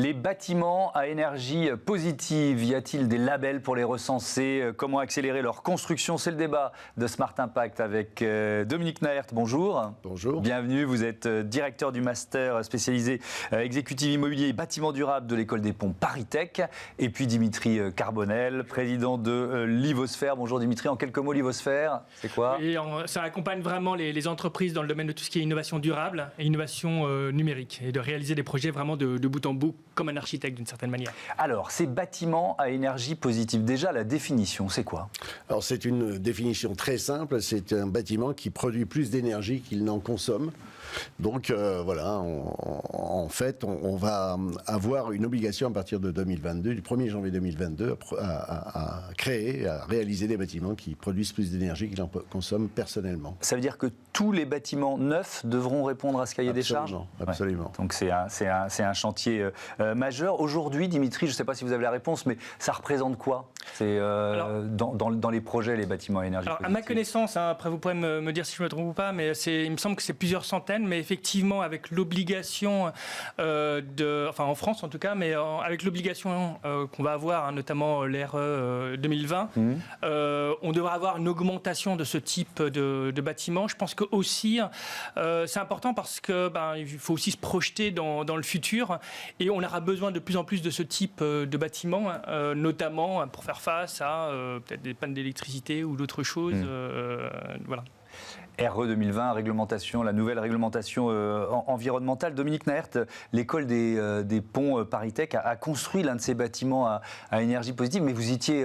Les bâtiments à énergie positive, y a-t-il des labels pour les recenser? Comment accélérer leur construction? C'est le débat de Smart Impact avec Dominique Naert. Bonjour. Bonjour. Bienvenue, vous êtes directeur du master spécialisé exécutif immobilier et bâtiment durable de l'école des ponts ParisTech. Et puis Dimitri Carbonel, président de Livosphère. Bonjour Dimitri, en quelques mots, Livosphère, c'est quoi? Et ça accompagne vraiment les entreprises dans le domaine de tout ce qui est innovation durable et innovation numérique, et de réaliser des projets vraiment de bout en bout, comme un architecte d'une certaine manière. Alors, ces bâtiments à énergie positive, déjà la définition, c'est quoi? Alors c'est une définition très simple, c'est un bâtiment qui produit plus d'énergie qu'il n'en consomme. Donc voilà, en fait, on va avoir une obligation à partir de 2022, du 1er janvier 2022, à créer, à réaliser des bâtiments qui produisent plus d'énergie qu'ils en consomment personnellement. Ça veut dire que tous les bâtiments neufs devront répondre à ce cahier des charges? Absolument. Ouais. Donc c'est un chantier majeur. Aujourd'hui, Dimitri, je ne sais pas si vous avez la réponse, mais ça représente quoi? C'est dans les projets, les bâtiments à énergie positive. À ma connaissance, après vous pourrez me dire si je me trompe ou pas, mais il me semble que c'est plusieurs centaines, mais effectivement avec l'obligation en France en tout cas, mais avec l'obligation qu'on va avoir, notamment l'RE 2020, on devra avoir une augmentation de ce type de bâtiment. Je pense que aussi c'est important parce que il faut aussi se projeter dans le futur, et on aura besoin de plus en plus de ce type de bâtiments, notamment pour faire face à peut-être des pannes d'électricité ou d'autres choses. Voilà. RE 2020, réglementation, la nouvelle réglementation environnementale. Dominique Naert, l'école des ponts ParisTech a construit l'un de ces bâtiments à énergie positive, mais vous étiez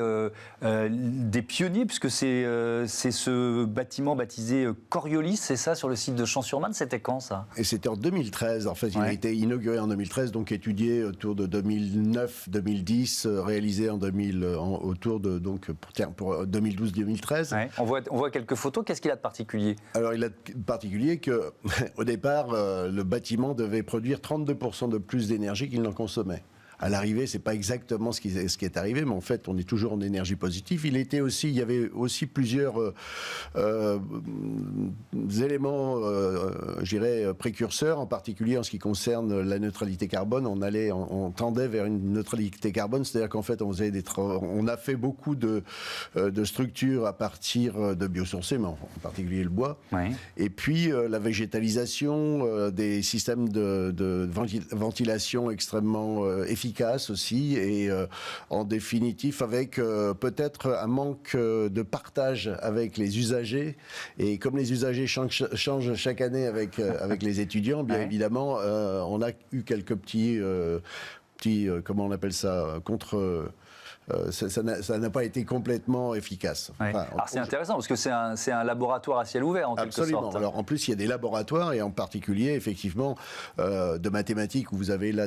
des pionniers, puisque c'est ce bâtiment baptisé Coriolis, c'est ça, sur le site de Champs-sur-Marne. C'était quand ça? Et c'était en 2013, en fait. Il a été inauguré en 2013, donc étudié autour de 2009-2010, réalisé autour de pour 2012-2013. Ouais. On voit quelques photos. Qu'est-ce qu'il a de particulier? Alors, il a de particulier qu'au départ, le bâtiment devait produire 32% de plus d'énergie qu'il n'en consommait. À l'arrivée, c'est pas exactement ce qui est arrivé, mais en fait, on est toujours en énergie positive. Il y avait aussi plusieurs éléments, je dirais, précurseurs, en particulier en ce qui concerne la neutralité carbone. On tendait vers une neutralité carbone, c'est-à-dire qu'en fait, on a fait beaucoup de structures à partir de biosourcés, mais en particulier le bois. Oui. Et puis la végétalisation, des systèmes de ventilation extrêmement efficaces aussi, et en définitive avec peut-être un manque de partage avec les usagers, et comme les usagers changent chaque année avec les étudiants, bien évidemment on a eu quelques petits comment on appelle ça, ça n'a pas été complètement efficace. Ouais. Enfin, alors c'est intéressant parce que c'est un laboratoire à ciel ouvert en quelque sorte. Absolument. Alors en plus il y a des laboratoires, et en particulier effectivement de mathématiques, où vous avez là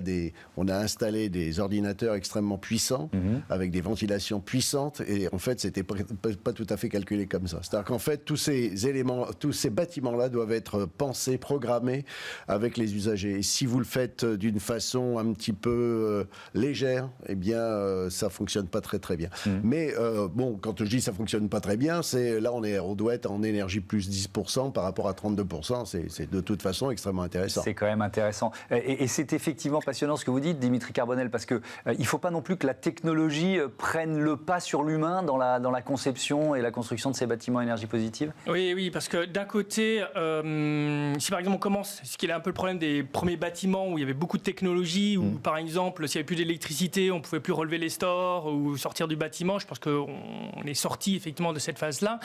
on a installé des ordinateurs extrêmement puissants avec des ventilations puissantes, et en fait c'était pas tout à fait calculé comme ça. C'est-à-dire qu'en fait tous ces bâtiments-là doivent être pensés, programmés avec les usagers. Et si vous le faites d'une façon un petit peu légère, eh bien ça fonctionne pas très bien. Mais quand je dis ça fonctionne pas très bien, on doit être en énergie plus 10% par rapport à 32%. C'est de toute façon extrêmement intéressant. C'est quand même intéressant. Et c'est effectivement passionnant ce que vous dites, Dimitri Carbonel, parce que il faut pas non plus que la technologie prenne le pas sur l'humain dans la conception et la construction de ces bâtiments à énergie positive. Oui, parce que d'un côté, si par exemple on commence, ce qui est un peu le problème des premiers bâtiments où il y avait beaucoup de technologie, où par exemple s'il n'y avait plus d'électricité, on pouvait plus relever les stores ou sortir du bâtiment. Je pense qu'on est sorti effectivement de cette phase-là.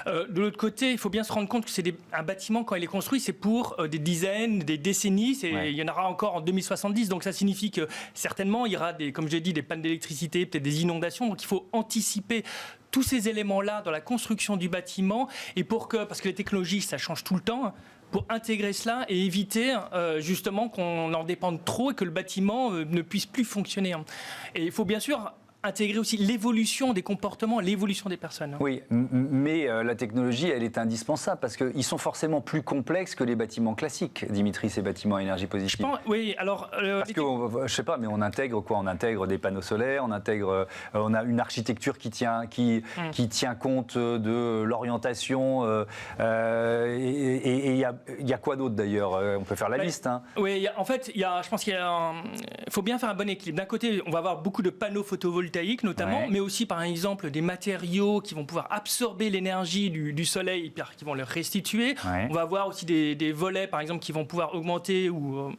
De l'autre côté, il faut bien se rendre compte que un bâtiment, quand il est construit, c'est pour des dizaines, des décennies. Il y en aura encore en 2070. Donc ça signifie que certainement, il y aura, comme je l'ai dit, des pannes d'électricité, peut-être des inondations. Donc il faut anticiper tous ces éléments-là dans la construction du bâtiment, et parce que les technologies, ça change tout le temps, pour intégrer cela et éviter justement qu'on en dépende trop et que le bâtiment ne puisse plus fonctionner. Et il faut bien sûr intégrer aussi l'évolution des comportements, l'évolution des personnes. Oui, mais la technologie, elle est indispensable parce qu'ils sont forcément plus complexes que les bâtiments classiques, Dimitri, ces bâtiments à énergie positive. Oui, alors... parce que, je sais pas, mais on intègre quoi? On intègre des panneaux solaires, on a une architecture qui tient compte de l'orientation. Et il y a quoi d'autre d'ailleurs? On peut faire la liste. Hein. Oui, en fait, je pense qu'il faut bien faire un bon équilibre. D'un côté, on va avoir beaucoup de panneaux photovoltaïques notamment, mais aussi par exemple des matériaux qui vont pouvoir absorber l'énergie du soleil et qui vont le restituer. On va avoir aussi des volets par exemple qui vont pouvoir augmenter ou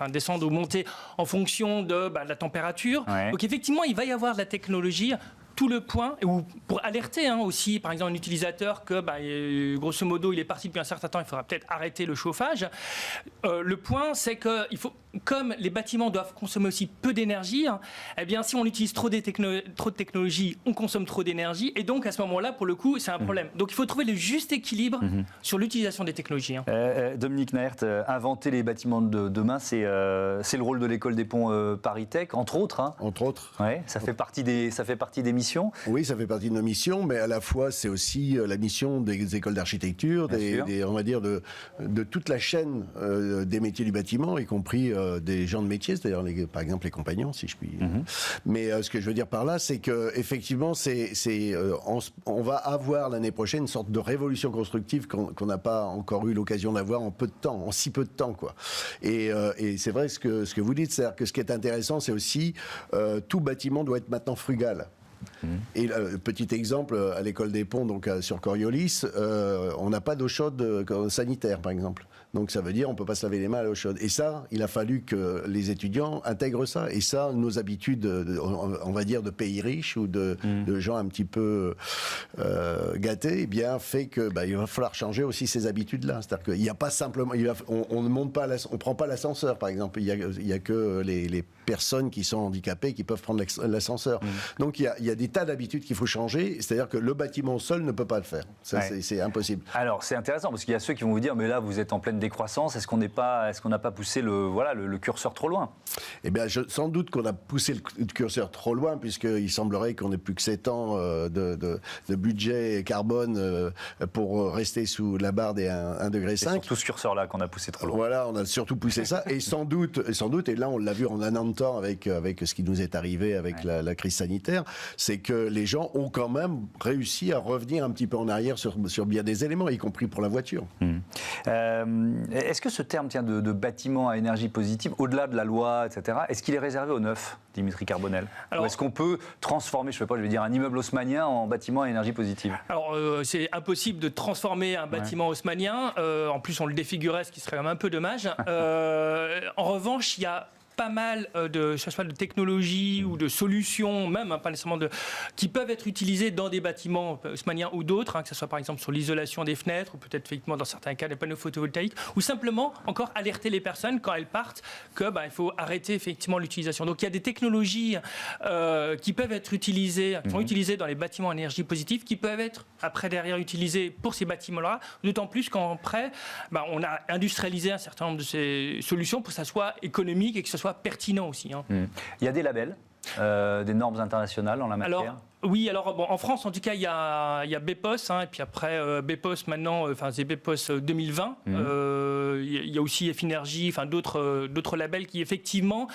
descendre ou monter en fonction de la température. Donc effectivement, il va y avoir de la technologie. Tout le point, ou pour alerter aussi, par exemple, un utilisateur que, grosso modo, il est parti depuis un certain temps, il faudra peut-être arrêter le chauffage. Le point, c'est que comme les bâtiments doivent consommer aussi peu d'énergie, eh bien, si on utilise trop de technologie, on consomme trop d'énergie, et donc à ce moment-là, pour le coup, c'est un problème. Donc il faut trouver le juste équilibre sur l'utilisation des technologies. Dominique Naert, inventer les bâtiments de demain, c'est le rôle de l'école des ponts ParisTech, entre autres. Hein. Entre autres. Ouais, ça fait partie des missions. Oui, ça fait partie de nos missions, mais à la fois, c'est aussi la mission des écoles d'architecture, on va dire de toute la chaîne des métiers du bâtiment, y compris des gens de métier, c'est-à-dire par exemple les compagnons, si je puis. Mais ce que je veux dire par là, c'est que effectivement, on va avoir l'année prochaine une sorte de révolution constructive qu'on n'a pas encore eu l'occasion d'avoir en si peu de temps, quoi. Et c'est vrai ce que vous dites, c'est-à-dire que ce qui est intéressant, c'est aussi tout bâtiment doit être maintenant frugal. Et petit exemple, à l'école des ponts, donc sur Coriolis, on n'a pas d'eau chaude sanitaire, par exemple. Donc ça veut dire on peut pas se laver les mains à l'eau chaude. Et ça, il a fallu que les étudiants intègrent ça. Et ça, nos habitudes, on va dire de pays riches ou de gens un petit peu gâtés, eh bien fait que il va falloir changer aussi ces habitudes-là. C'est-à-dire qu'il n'y a pas simplement, on ne monte pas, on prend pas l'ascenseur, par exemple. Il y a que les personnes qui sont handicapées qui peuvent prendre l'ascenseur. Donc il y a des tas d'habitudes qu'il faut changer. C'est-à-dire que le bâtiment seul ne peut pas le faire. Ça, c'est impossible. Alors c'est intéressant parce qu'il y a ceux qui vont vous dire mais là vous êtes en pleine décroissance. Est-ce qu'on n'a pas poussé le curseur trop loin? Eh bien, sans doute qu'on a poussé le curseur trop loin, puisqu'il semblerait qu'on n'ait plus que 7 ans de budget carbone pour rester sous la barre des 1,5 degré. C'est surtout ce curseur-là qu'on a poussé trop loin. Voilà, on a surtout poussé ça. Et sans doute, et là on l'a vu en un an de temps avec ce qui nous est arrivé avec la crise sanitaire, c'est que les gens ont quand même réussi à revenir un petit peu en arrière sur bien des éléments, y compris pour la voiture. Est-ce que ce terme de bâtiment à énergie positive, au-delà de la loi, etc., est-ce qu'il est réservé aux neufs, Dimitri Carbonel? Ou est-ce qu'on peut transformer, je vais dire, un immeuble haussmannien en bâtiment à énergie positive? Alors, c'est impossible de transformer un bâtiment haussmannien. En plus, on le défigurait, ce qui serait quand même un peu dommage. En revanche, il y a pas mal de technologies ou de solutions, même pas nécessairement qui peuvent être utilisées dans des bâtiments haussmanniens ou d'autres, que ce soit par exemple sur l'isolation des fenêtres ou peut-être effectivement dans certains cas des panneaux photovoltaïques, ou simplement encore alerter les personnes quand elles partent que il faut arrêter effectivement l'utilisation. Donc il y a des technologies qui peuvent être utilisées, qui sont utilisées dans les bâtiments en énergie positive, qui peuvent être après derrière utilisées pour ces bâtiments-là, d'autant plus qu'après on a industrialisé un certain nombre de ces solutions pour que ça soit économique et que ce soit pertinent aussi. Il y a des labels, des normes internationales en la matière? Oui, en France, en tout cas, il y a BEPOS, et puis après BEPOS maintenant, c'est BEPOS 2020. Il y a aussi F-Energy, d'autres labels qui effectivement,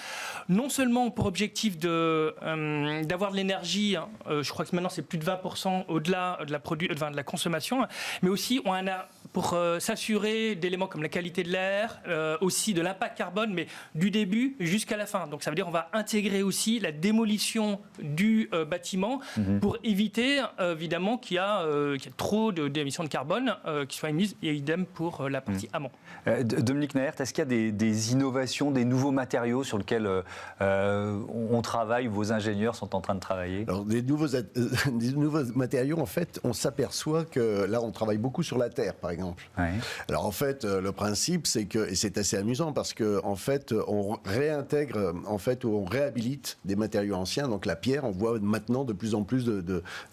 non seulement ont pour objectif d'avoir de l'énergie, je crois que maintenant c'est plus de 20% au-delà de la consommation, mais aussi pour s'assurer d'éléments comme la qualité de l'air, aussi de l'impact carbone, mais du début jusqu'à la fin. Donc ça veut dire qu'on va intégrer aussi la démolition du bâtiment pour éviter évidemment qu'il y a trop d'émissions de carbone qui soient émises, et idem pour la partie amont. Dominique Naert, est-ce qu'il y a des innovations, des nouveaux matériaux sur lesquels on travaille, vos ingénieurs sont en train de travailler? Alors, des nouveaux matériaux, en fait, on s'aperçoit que là, on travaille beaucoup sur la terre, par exemple. Alors, en fait, le principe, c'est que, et c'est assez amusant, parce que, en fait, on réintègre, ou on réhabilite des matériaux anciens. Donc, la pierre, on voit maintenant de plus en en plus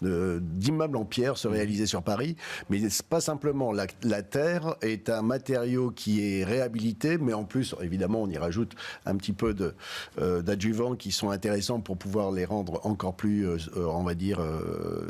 d'immeubles en pierre se réaliser sur Paris. Mais c'est pas simplement la terre est un matériau qui est réhabilité, mais en plus, évidemment, on y rajoute un petit peu d'adjuvants qui sont intéressants pour pouvoir les rendre encore plus, on va dire,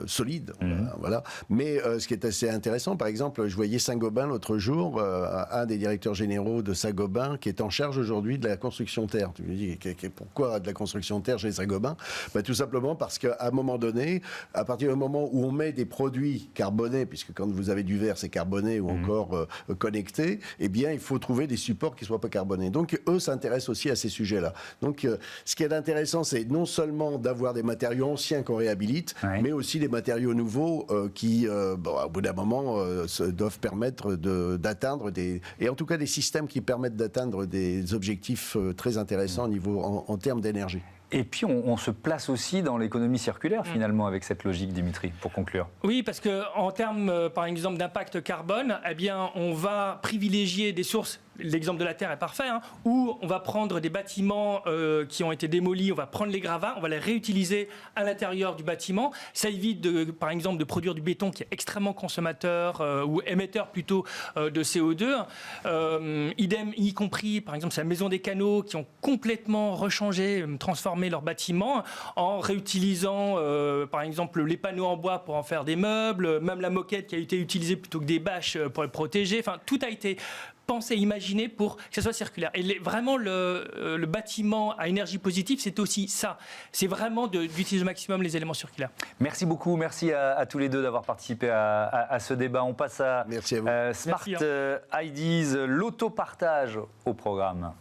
solides. Voilà. Mais ce qui est assez intéressant, par exemple, je voyais Saint-Gobain l'autre jour, un des directeurs généraux de Saint-Gobain qui est en charge aujourd'hui de la construction terre. Tu me dis, pourquoi de la construction terre chez Saint-Gobain? Tout simplement parce qu'à un moment donné, à partir du moment où on met des produits carbonés, puisque quand vous avez du verre, c'est carboné ou encore connecté, eh bien, il faut trouver des supports qui ne soient pas carbonés. Donc, eux s'intéressent aussi à ces sujets-là. Donc, ce qui est intéressant, c'est non seulement d'avoir des matériaux anciens qu'on réhabilite, mais aussi des matériaux nouveaux qui, au bout d'un moment, doivent permettre d'atteindre et en tout cas des systèmes qui permettent d'atteindre des objectifs très intéressants en termes d'énergie. Et puis, on se place aussi dans l'économie circulaire, finalement, avec cette logique, Dimitri, pour conclure. Oui, parce qu'en termes, par exemple, d'impact carbone, eh bien, on va privilégier des sources. L'exemple de la Terre est parfait, où on va prendre des bâtiments qui ont été démolis, on va prendre les gravats, on va les réutiliser à l'intérieur du bâtiment. Ça évite, par exemple, de produire du béton qui est extrêmement consommateur ou émetteur plutôt de CO2. Idem, y compris, par exemple, c'est la Maison des Canaux qui ont complètement rechangé, transformé leur bâtiment en réutilisant, par exemple, les panneaux en bois pour en faire des meubles, même la moquette qui a été utilisée plutôt que des bâches pour les protéger. Enfin, tout a été pensé, imaginé pour que ça soit circulaire. Et vraiment, le bâtiment à énergie positive, c'est aussi ça. C'est vraiment d'utiliser au maximum les éléments circulaires. Merci beaucoup. Merci à tous les deux d'avoir participé à ce débat. On passe à Merci à vous. Smart Ideas, l'autopartage au programme.